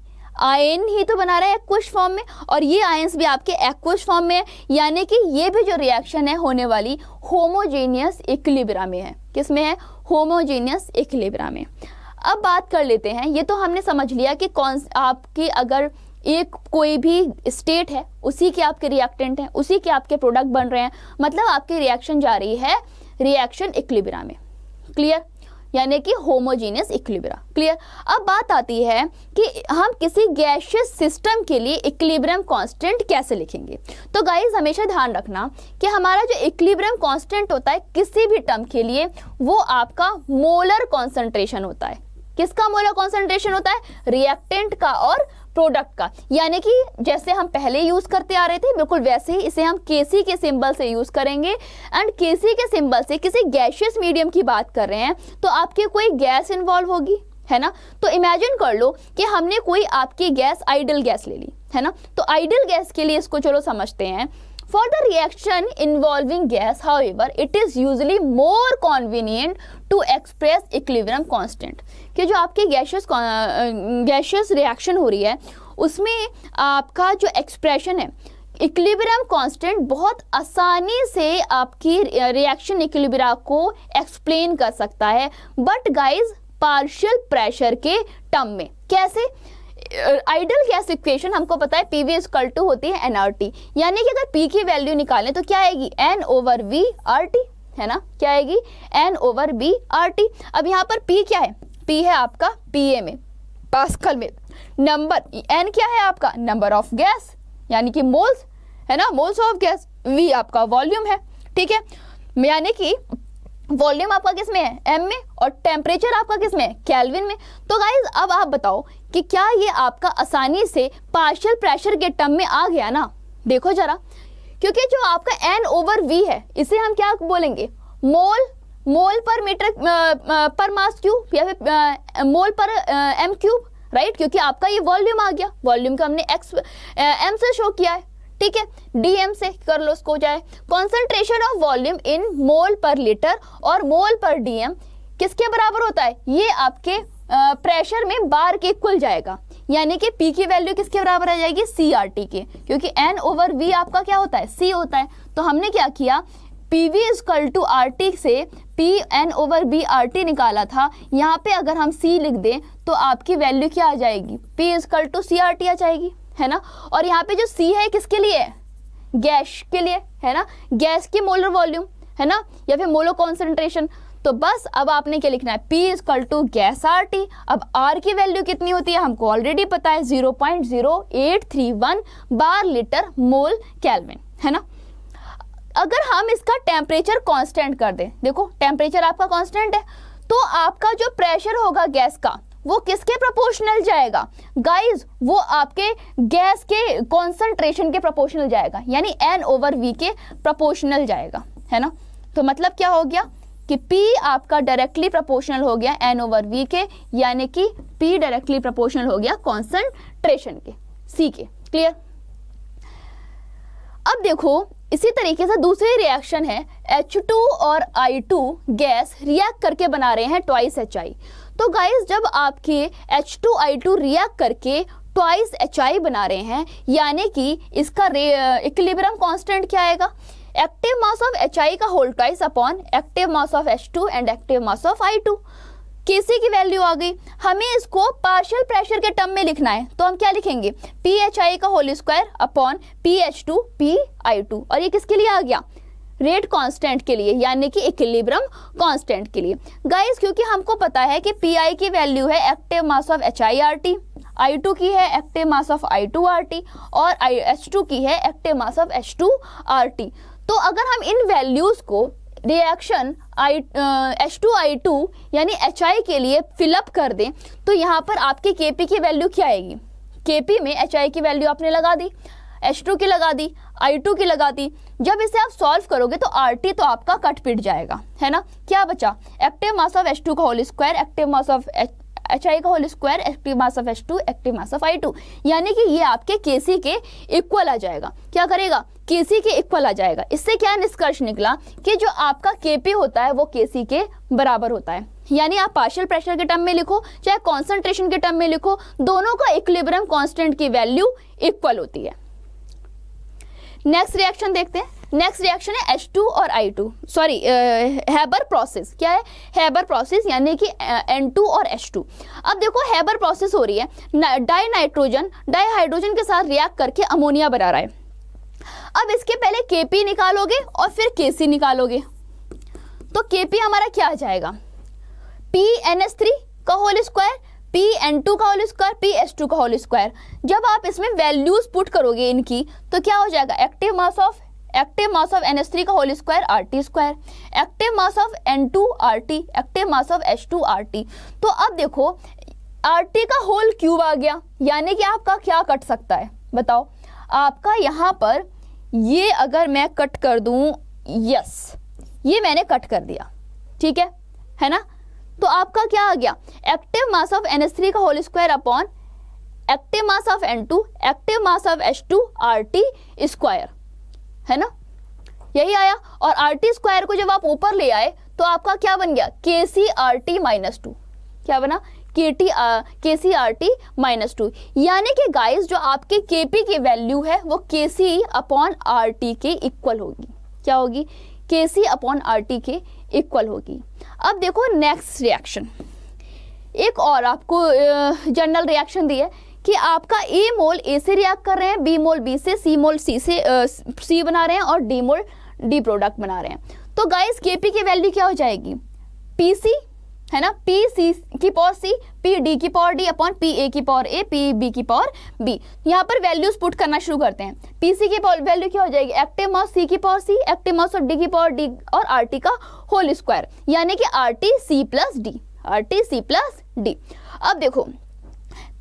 आयन ही तो बना रहा है एक्वस फॉर्म में, और ये आयंस भी आपके एक्वस फॉर्म में है। यानी कि ये भी जो रिएक्शन है होने वाली होमोजेनियस इक्विलिब्रिया में है। किस में है, होमोजेनियस इक्विलिब्रिया में। अब बात कर लेते हैं, ये तो हमने समझ लिया कि कौन आपकी अगर एक कोई भी स्टेट है उसी के आपके रिएक्टेंट हैं, उसी के आपके प्रोडक्ट बन रहे हैं, मतलब आपकी रिएक्शन जा रही है रिएक्शन इक्विलिब्रिया में। क्लियर? यानी कि होमोजेनियस इक्विलिब्रिया। क्लियर? अब बात आती है कि हम किसी गैसियस सिस्टम के लिए इक्विलिब्रियम कांस्टेंट कैसे लिखेंगे। तो गाइस हमेशा ध्यान रखना कि हमारा जो इक्विलिब्रियम कांस्टेंट होता है किसी भी टर्म के लिए वो आपका मोलर कॉन्सेंट्रेशन होता है। किसका मोलर कॉन्सेंट्रेशन होता है? रिएक्टेंट का और प्रोडक्ट का। यानी कि जैसे हम पहले यूज करते आ रहे थे बिल्कुल वैसे ही इसे हम Kc के सिंबल से यूज करेंगे। एंड Kc के सिंबल से किसी गैशियस मीडियम की बात कर रहे हैं तो आपके कोई गैस इन्वॉल्व होगी, है ना। तो इमेजिन कर लो कि हमने कोई आपकी गैस आइडल गैस ले ली, है ना। तो आइडल गैस के लिए इसको चलो समझते हैं। For the reaction involving gas, however, it is usually more convenient to express equilibrium constant। कि जो आपकी गैशियस रिएक्शन हो रही है उसमें आपका जो एक्सप्रेशन है इक्विलिब्रियम कांस्टेंट बहुत आसानी से आपकी रिएक्शन इक्विलिब्रियम को एक्सप्लेन कर सकता है, बट गाइज पार्शियल प्रेशर के टर्म में। कैसे? आइडल गैस इक्वेशन हमको पता है PV इक्वल टू होती है nRT, यानी कि अगर P की वैल्यू निकालें तो क्या आएगी? N/V RT, है ना। क्या आएगी? N/V RT। अब यहाँ पर P क्या है? P है आपका PA में, पास्कल में। नंबर N क्या है आपका? नंबर ऑफ गैस यानी कि मोल्स, है ना, मोल्स ऑफ गैस। V आपका वॉल्यूम है, ठीक है। यानी कि वॉल्यूम आपका किस में है? M में, और टेम्परेचर आपका किस में है? केल्विन में। तो गाइज अब आप बताओ कि क्या ये आपका आसानी से पार्शियल प्रेशर के टर्म में आ गया ना? देखो जरा, क्योंकि जो आपका N/V है इसे हम क्या बोलेंगे? मोल पर मीटर पर मास क्यूब या फिर मोल पर M क्यूब, राइट। क्योंकि आपका ये वॉल्यूम आ गया, वॉल्यूम का हमने M से शो किया है, ठीक है। DM से कर लो इसको जाए। कॉन्सेंट्रेशन ऑफ वॉल्यूम इन मोल पर लीटर और मोल पर DM किसके बराबर होता है? ये आपके प्रेशर में बार के इक्वल जाएगा, यानी कि P की वैल्यू किसके बराबर आ जाएगी? CRT के, क्योंकि N/V आपका क्या होता है? C होता है। तो हमने क्या किया? PV इक्वल टू RT से P N/V RT निकाला था। यहाँ पे अगर हम C लिख दें तो आपकी वैल्यू क्या आ जाएगी? P इक्वल टू CRT आ जाएगी, है ना। और यहाँ पे जो C है किसके लिए है? गैस के लिए, है ना। गैस की मोलर वॉल्यूम, है ना, या फिर मोलर कॉन्सेंट्रेशन। तो बस अब आपने क्या लिखना है? P equal to gas RT। अब R की वैल्यू कितनी होती है हमको ऑलरेडी पता है, 0.0831 बार लीटर मोल केल्विन, है ना। अगर हम इसका टेम्परेचर कांस्टेंट कर दें, देखो टेम्परेचर आपका कांस्टेंट है, तो आपका जो प्रेशर होगा गैस का वो किसके प्रोपोर्शनल जाएगा? गाइस वो आपके गैस के कॉन्सेंट्रेशन के प्रोपोर्शनल जाएगा, यानी N/V के प्रोपोर्शनल जाएगा, है ना। तो मतलब क्या हो गया कि P आपका डायरेक्टली प्रोपोर्शनल हो गया N/V के, यानी कि P डायरेक्टली प्रोपोर्शनल हो गया कॉन्सेंट्रेशन के, C के। क्लियर? अब देखो इसी तरीके से दूसरी रिएक्शन है, H2 और I2 गैस रिएक्ट करके बना रहे हैं ट्वाइस HI। तो गाइस जब आपके H2I2 रिएक्ट करके ट्वाइस HI बना रहे हैं, यानी कि इसका इक्विलिब्रियम कांस्टेंट क्या आएगा? एक्टिव मास ऑफ HI का whole twice upon active mass of H2 and active mass of I2। Kc की वैल्यू आ गई, हमें इसको पार्शियल प्रेशर के टर्म में लिखना है, तो हम क्या लिखेंगे? PHI का whole square upon PH2 PI2। और ये किसके लिए आ गया? रेट कांस्टेंट के लिए, यानी कि इक्विलिब्रियम कांस्टेंट के लिए। गाइस क्योंकि हमको पता है कि PI की वैल्यू है active mass of HIRT, I2 की है एक्टिव मास ऑफ I2RT और H2 की है एक्टिव मास ऑफ H2RT। तो अगर हम इन वैल्यूज को रिएक्शन H2I2 यानी HI के लिए फिलअप कर दें तो यहाँ पर आपके Kp की वैल्यू क्या आएगी? Kp में HI की वैल्यू आपने लगा दी, H2 की लगा दी, I2 की लगा दी। जब इसे आप सॉल्व करोगे तो RT तो आपका कट पिट जाएगा, है ना। क्या बचा? एक्टिव मास ऑफ H2 का whole square, active mass of HI का whole square, active mass of H2, active mass of I2, यानी कि ये आपके Kc के इक्वल आ जाएगा। क्या करेगा? Kc के इक्वल आ जाएगा। इससे क्या निष्कर्ष निकला कि जो आपका Kp होता है वो Kc के बराबर होता है। यानी आप पार्शियल प्रेशर के टर्म में लिखो चाहे कॉन्सेंट्रेशन के टर्म में लिखो, दोनों का इक्विलिब्रियम कांस्टेंट की वैल्यू इक्वल होती है। नेक्स्ट रिएक्शन देखते हैं। नेक्स्ट रिएक्शन है H2 और I2, सॉरी हेबर प्रोसेस। क्या है? हेबर प्रोसेस, यानी कि N2 और H2। अब देखो हेबर प्रोसेस हो रही है, डाई नाइट्रोजन डाई हाइड्रोजन के साथ रिएक्ट करके अमोनिया बना रहा है। अब इसके पहले Kp निकालोगे और फिर Kc निकालोगे, तो Kp हमारा क्या आ जाएगा? PNH3 का होल स्क्वायर, PN2 का होल स्क्वायर, PH2 का होल स्क्वायर। जब आप इसमें वैल्यूज पुट करोगे इनकी तो क्या हो जाएगा? Active mass of active mass of NH3 का whole square RT square, active mass of N2 RT, active mass of H2 RT। तो अब देखो RT का होल क्यूब आ गया, यानी कि आपका क्या कट सकता है बताओ, आपका यहाँ पर ये अगर मैं कट कर दूं, यस ये मैंने कट कर दिया, ठीक है ना। तो आपका क्या आ गया, एक्टिव मास ऑफ NH3 का whole square upon active mass of N2 active mass of H2 RT square, है ना, यही आया। और RT स्क्वायर को जब आप ऊपर ले आए तो आपका क्या बन गया, KCRT माइनस 2, क्या बना, KCRT माइनस 2। यानी कि गाइस जो आपके KP की वैल्यू है वो KC अपॉन RT के इक्वल होगी, क्या होगी, KC अपॉन RT के इक्वल होगी। अब देखो नेक्स्ट रिएक्शन, एक और आपको जनरल रिएक्शन दी है कि आपका A मोल A से रिएक्ट कर रहे हैं, B मोल B से, C मोल C से C बना रहे हैं और D मोल D प्रोडक्ट बना रहे हैं। तो गाइस KP की वैल्यू क्या हो जाएगी, PC है ना, PC की पावर C, PD की पावर D अपॉन PA की पावर A, PB की पावर B। यहाँ पर वैल्यूज पुट करना शुरू करते हैं। PC की वैल्यू क्या हो जाएगी, एक्टिव मास C की power C, active mass of D की पावर D और RT का होल स्क्वायर, यानी कि RT C plus D, RT C plus D। अब देखो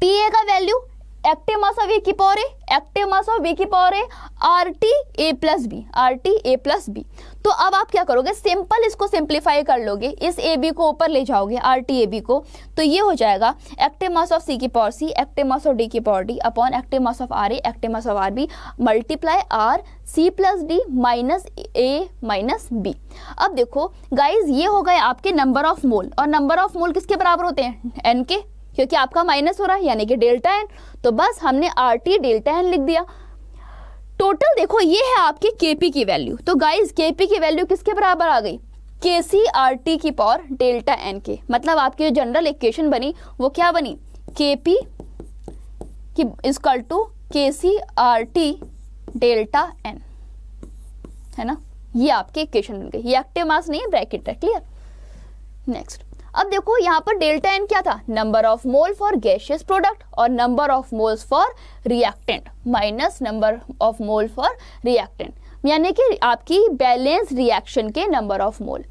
PA का value active mass of A की power A, active mass of B की power A, RT A plus B, RT A plus B। तो अब आप क्या करोगे, सिंपल इसको सिंप्लीफाई कर लोगे, इस AB को ऊपर ले जाओगे RT AB को, तो ये हो जाएगा एक्टिव मास ऑफ C की power C, active mass of D की power D upon active mass of RA, active mass of RB multiply R C plus D minus A minus B। अब देखो guys ये हो गए आपके number of मोल, और number of मोल किसके बराबर होते हैं, N के, क्योंकि आपका माइनस हो रहा है यानी कि डेल्टा N, तो बस हमने RT डेल्टा N लिख दिया। टोटल देखो ये है आपकी KP की वैल्यू, तो गाइज KP की वैल्यू किसके बराबर आ गई, KCRT की पावर डेल्टा N के। मतलब आपकी जो जनरल इक्वेशन बनी वो क्या बनी, KP की equal to KCRT delta N, है ना, ये आपकी इक्वेशन बन गई। ये एक्टिव मास नहीं है, ब्रैकेट है, क्लियर। नेक्स्ट अब देखो यहाँ पर डेल्टा N क्या था, number of mole for gaseous product और number of moles for reactant minus number of mole for reactant, यानी कि आपकी बैलेंस रिएक्शन के नंबर ऑफ मोल।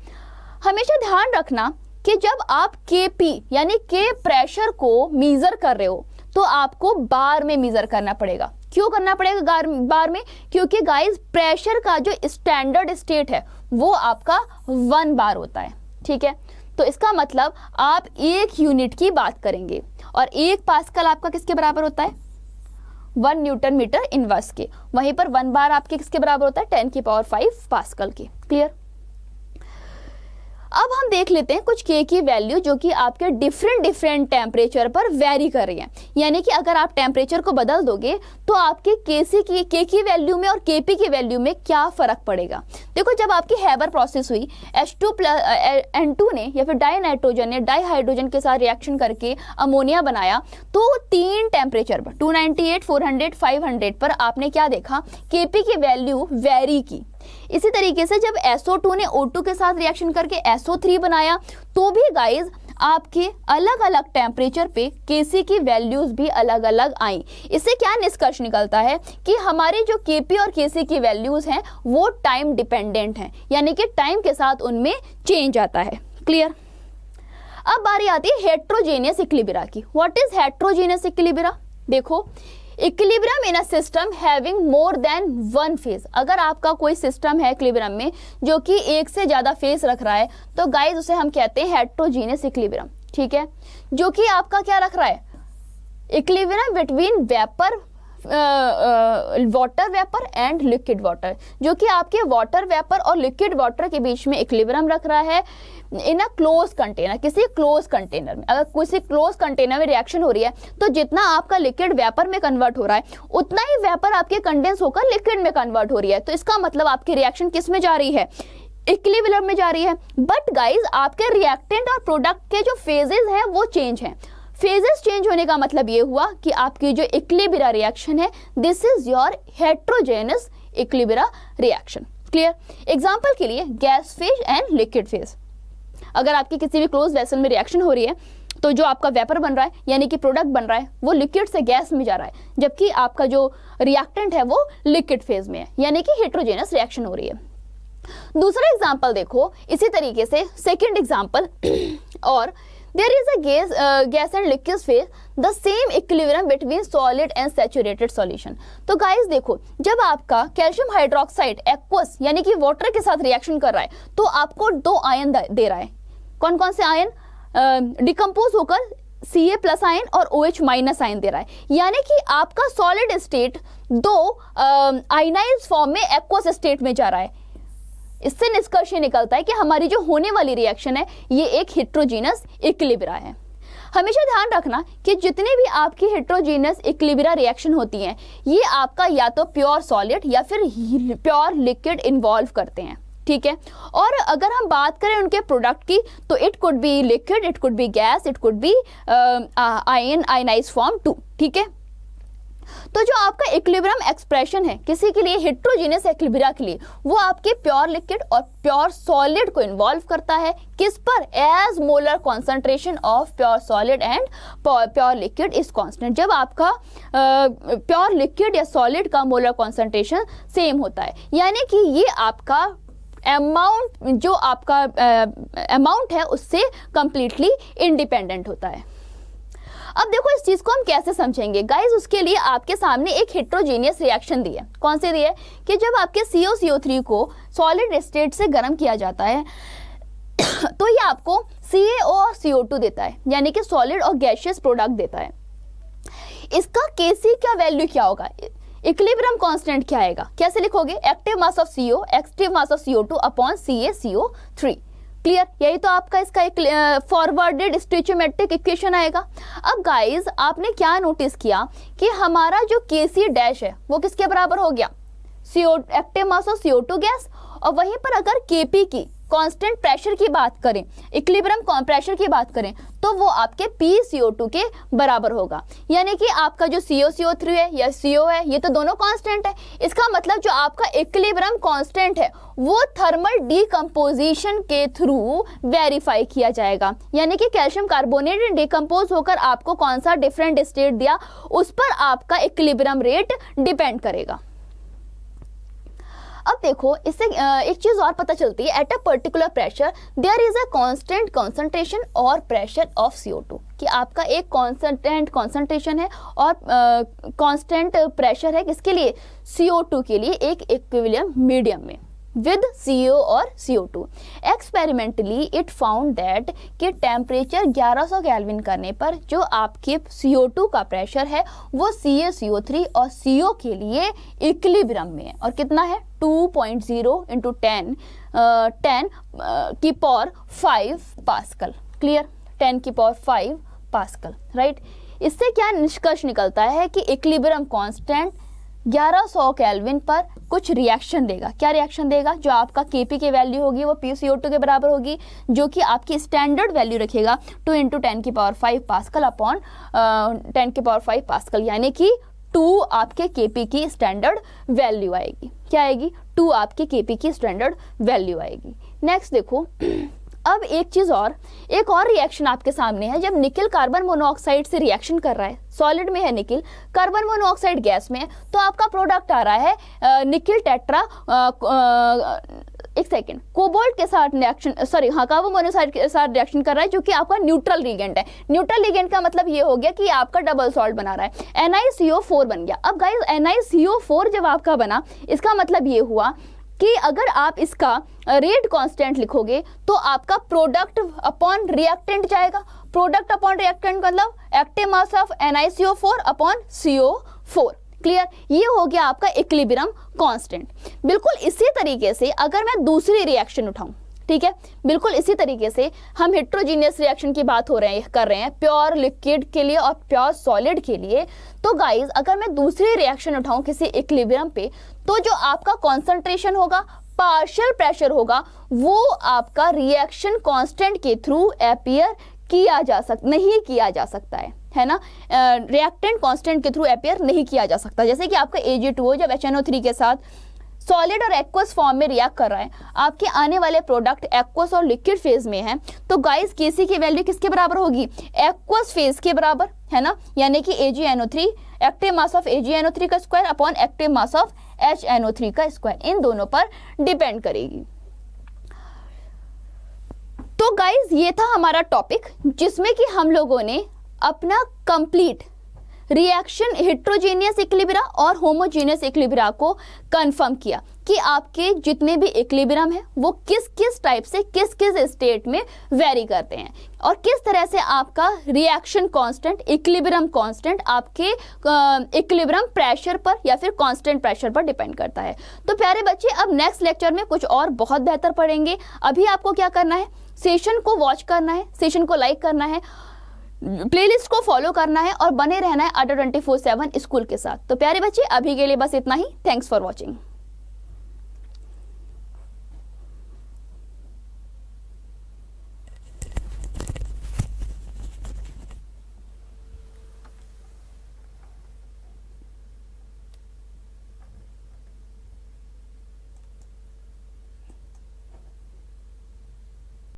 हमेशा ध्यान रखना कि जब आप KP यानी K प्रेशर को मीजर कर रहे हो तो आपको बार में मीजर करना पड़ेगा। क्यों करना पड़ेगा बार में, क्योंकि गाइस प्रेशर का जो स्टैंडर्ड स्टेट है वो आपका 1 बार होता है, ठीक है। तो इसका मतलब आप 1 यूनिट की बात करेंगे और 1 पास्कल आपका किसके बराबर होता है, 1 न्यूटन मीटर इनवर्स के। वहीं पर 1 बार आपके किसके बराबर होता है, 10 की पावर 5 पास्कल के, क्लियर। अब हम देख लेते हैं कुछ K की वैल्यू जो कि आपके डिफरेंट टेम्परेचर पर वेरी कर रही है। यानी कि अगर आप टेम्परेचर को बदल दोगे तो आपके K की वैल्यू में और KP की वैल्यू में क्या फर्क पड़ेगा। देखो जब आपकी हेबर प्रोसेस हुई, H2 N2 ने या फिर डाई नाइट्रोजन ने डाई हाइड्रोजन के साथ रिएक्शन करके अमोनिया बनाया, तो 3 टेम्परेचर पर 298, 400, 500 पर आपने क्या देखा, KP की वैल्यू वेरी की। इसी तरीके से जब SO2 ने O2 के साथ रिएक्शन करके SO3 बनाया, तो भी गाइज आपके अलग अलग टेम्परेचर पे KC की वैल्यूज भी अलग अलग आई। इससे क्या निष्कर्ष निकलता है कि हमारे जो KP और KC की वैल्यूज हैं वो टाइम डिपेंडेंट हैं, यानी कि टाइम के साथ उनमें चेंज आता है, क्लियर। अब बारी आती है हेट्रोजेनियस इक्विलिब्रियम की। व्हाट इज हेट्रोजेनियस इक्विलिब्रियम, देखो equilibrium in a system having more than 1 phase. अगर आपका कोई सिस्टम है इक्विलिब्रियम में जो कि 1 से ज्यादा फेज रख रहा है तो गाइज उसे हम कहते हैं हेट्रोजेनियस इक्विलिब्रियम, ठीक है। जो कि आपका क्या रख रहा है, equilibrium between vapour water vapour and liquid water, जो कि आपके वाटर वेपर और लिक्विड वाटर के बीच में इक्विलिब्रियम रख रहा है इन अ क्लोज कंटेनर, किसी क्लोज कंटेनर में। अगर किसी क्लोज कंटेनर में रिएक्शन हो रही है तो जितना आपका लिक्विड वेपर में कन्वर्ट हो रहा है उतना ही वेपर आपके कंडेंस होकर लिक्विड में कन्वर्ट हो रही है। तो इसका मतलब आपकी रिएक्शन किस में जा रही है, इक्विलिब्रियम में जा रही है। बट गाइज आपके रिएक्टेंट और प्रोडक्ट के जो फेजेस हैं वो चेंज हैं। फेजेस चेंज होने का मतलब ये हुआ कि आपकी जो इक्विलिब्रियम रिएक्शन है this is your heterogeneous equilibrium reaction, clear. Example के लिए gas phase and liquid phase. अगर आपकी किसी भी क्लोज वेसल में रिएक्शन हो रही है तो जो आपका वेपर बन रहा है यानी कि प्रोडक्ट बन रहा है वो लिक्विड से गैस में जा रहा है, जबकि आपका जो रिएक्टेंट है वो लिक्विड फेज में है, यानी कि हेट्रोजेनस रिएक्शन हो रही है। दूसरा एग्जांपल देखो इसी तरीके से, सेकंड एग्जांपल, और there is a gas and liquid phase, the same equilibrium between solid and saturated solution। तो गाइस देखो, जब आपका कैल्शियम हाइड्रोक्साइड एक्वस यानी कि वाटर के साथ रिएक्शन कर रहा है तो आपको दो आयन दे रहा है। कौन कौन से आयन? डिकम्पोज होकर Ca प्लस आयन और OH माइनस आयन दे रहा है, यानी कि आपका सॉलिड स्टेट दो आयनाइज फॉर्म में एक्वस स्टेट में जा रहा है। इससे निष्कर्ष निकलता है कि हमारी जो होने वाली रिएक्शन है ये एक हेट्रोजीनस इक्विलिब्रिया है। हमेशा ध्यान रखना कि जितनी भी आपकी हेट्रोजीनस इक्विलिब्रिया रिएक्शन होती हैं ये आपका या तो प्योर सॉलिड या फिर प्योर लिक्विड इन्वॉल्व करते हैं, ठीक है। और अगर हम बात करें उनके प्रोडक्ट की तो it could be liquid, it could be gas, it could be ionise form too, ठीक है। तो जो आपका इक्विलिब्रियम एक्सप्रेशन है किसी के लिए, हेट्रोजीनियस इक्विलिब्रिया के लिए, वो आपके प्योर लिक्विड और प्योर सॉलिड को इन्वॉल्व करता है। किस पर? As molar concentration of pure solid and pure liquid is constant. जब आपका प्योर लिक्विड या सॉलिड का मोलर कॉन्सेंट्रेशन सेम होता है, यानी कि ये आपका अमाउंट, जो आपका अमाउंट है उससे कंप्लीटली इंडिपेंडेंट होता है। अब देखो इस चीज को हम कैसे समझेंगे गाइस, उसके लिए आपके सामने एक हेट्रोजीनियस रिएक्शन दी है। कौन सी दी है? कि जब आपके CO3 को सॉलिड स्टेट से गर्म किया जाता है तो ये आपको CaO और CO2 देता है, यानी कि सॉलिड और गैसियस प्रोडक्ट देता है। इसका Kc का वैल्यू क्या होगा? इक्विलिब्रियम कांस्टेंट क्या आएगा? कैसे लिखोगे? Active mass of CO, active mass of CO2 upon CaCO3। Clear? यही तो आपका इसका एक फॉरवर्डेड स्टोइचियोमेट्रिक इक्वेशन आएगा। अब गाइस आपने क्या नोटिस किया कि हमारा जो Kc डैश है वो किसके बराबर हो गया? Active mass of CO2 gas. और वहीं पर अगर Kp की कांस्टेंट प्रेशर की बात करें, इक्विलिब्रियम प्रेशर की बात करें, तो वो आपके PCO2 के बराबर होगा। यानी कि आपका जो CO3 है या CO है ये तो दोनों कांस्टेंट है। इसका मतलब जो आपका इक्विलिब्रियम कांस्टेंट है वो थर्मल डीकंपोजिशन के थ्रू वेरीफाई किया जाएगा, यानी कि कैल्शियम कार्बोनेट डिकम्पोज होकर आपको कौन सा डिफरेंट स्टेट दिया उस पर आपका इक्विलिब्रियम रेट डिपेंड करेगा। अब देखो इससे एक चीज और पता चलती है, at a particular pressure there is a constant concentration और प्रेशर ऑफ CO2, कि आपका एक कांस्टेंट कंसंट्रेशन है और कांस्टेंट प्रेशर है किसके लिए? CO2 के लिए एक इक्विलिब्रियम मीडियम में with CO और CO2। Experimentally it found that कि टेम्परेचर 1100 केल्विन करने पर जो आपके CO2 का प्रेशर है वो CaCO3 और CO के लिए इक्विलिब्रियम में है। और कितना है? 2.0 × 10 की पावर 5 पास्कल। क्लियर? 10 की पावर 5 पास्कल, राइट। इससे क्या निष्कर्ष निकलता है कि इक्विलिब्रियम कांस्टेंट 1100 केल्विन पर कुछ रिएक्शन देगा। क्या रिएक्शन देगा? जो आपका Kp की वैल्यू होगी वो PCO2 के बराबर होगी, जो कि आपकी स्टैंडर्ड वैल्यू रखेगा 2 × 10 की पावर 5 पास्कल अपॉन 10 की पावर 5 पास्कल, यानी कि 2 आपके Kp की स्टैंडर्ड वैल्यू आएगी। क्या आएगी? 2 आपके Kp की स्टैंडर्ड वैल्यू आएगी। नेक्स्ट देखो, अब एक चीज और, एक और रिएक्शन आपके सामने है। जब निकल कार्बन मोनोऑक्साइड से रिएक्शन कर रहा है, सॉलिड में है निकल, कार्बन मोनोऑक्साइड गैस में है, तो आपका प्रोडक्ट आ रहा है निकल टेट्रा, एक सेकेंड, कोबाल्ट के साथ रिएक्शन, सॉरी हाँ, कार्बन मोनोऑक्साइड के साथ रिएक्शन कर रहा है, जो कि आपका न्यूट्रल रिएजेंट है। न्यूट्रल रिएजेंट का मतलब ये हो गया कि आपका डबल सॉल्ट बना रहा है, NiCO4 बन गया। अब गाइस NiCO4 जब आपका बना, इसका मतलब ये हुआ कि अगर आप इसका रेट कांस्टेंट लिखोगे तो आपका प्रोडक्ट अपॉन रिएक्टेंट जाएगा। प्रोडक्ट अपॉन रिएक्टेंट मतलब active mass of NiCO4 upon CO4। Clear? ये हो गया आपका इक्विलिब्रियम कांस्टेंट। बिल्कुल इसी तरीके से अगर मैं दूसरी रिएक्शन उठाऊं, ठीक है, बिल्कुल इसी तरीके से हम हेट्रोजीनियस रिएक्शन की बात कर रहे हैं प्योर लिक्विड के लिए और प्योर सॉलिड के लिए। तो गाइस अगर मैं दूसरी रिएक्शन उठाऊं किसी इक्विलिब्रियम पे, तो जो आपका कॉन्सेंट्रेशन होगा, पार्शियल प्रेशर होगा, वो आपका रिएक्शन कांस्टेंट के थ्रू अपीयर नहीं किया जा सकता है ना। रिएक्टेंट कांस्टेंट के थ्रू अपीयर नहीं किया जा सकता। जैसे कि आपका Ag2O जब HNO3 के साथ सॉलिड और एक्वस फॉर्म में रिएक्ट कर रहा है, आपके आने वाले प्रोडक्ट एक्वस और लिक्विड फेज में है, तो गाइस Kc की वैल्यू किसके बराबर होगी, एक्वस फेज के बराबर, है ना, यानी कि AgNO3 active mass of AgNO3 का square upon active mass of HNO3 का स्क्वायर, इन दोनों पर डिपेंड करेगी। तो गाइस ये था हमारा टॉपिक जिसमें कि हम लोगों ने अपना कंप्लीट रिएक्शन हेट्रोजेनियस इक्विलिब्रिया और होमोजेनियस इक्विलिब्रिया को कंफर्म किया कि आपके जितने भी इक्विलिब्रियम है वो किस किस टाइप से किस किस स्टेट में वेरी करते हैं और किस तरह से आपका रिएक्शन कांस्टेंट, इक्विलिब्रियम कांस्टेंट आपके इक्विलिब्रियम प्रेशर पर या फिर कांस्टेंट प्रेशर पर डिपेंड करता है। तो प्यारे बच्चे अब नेक्स्ट लेक्चर में कुछ और बहुत बेहतर पढ़ेंगे। अभी आपको क्या करना है, सेशन को वॉच करना है, सेशन को लाइक करना है, प्लेलिस्ट को फॉलो करना है और बने रहना है अड्डा 24/7 स्कूल के साथ। तो प्यारे बच्चे अभी के लिए बस इतना ही। Thanks for watching.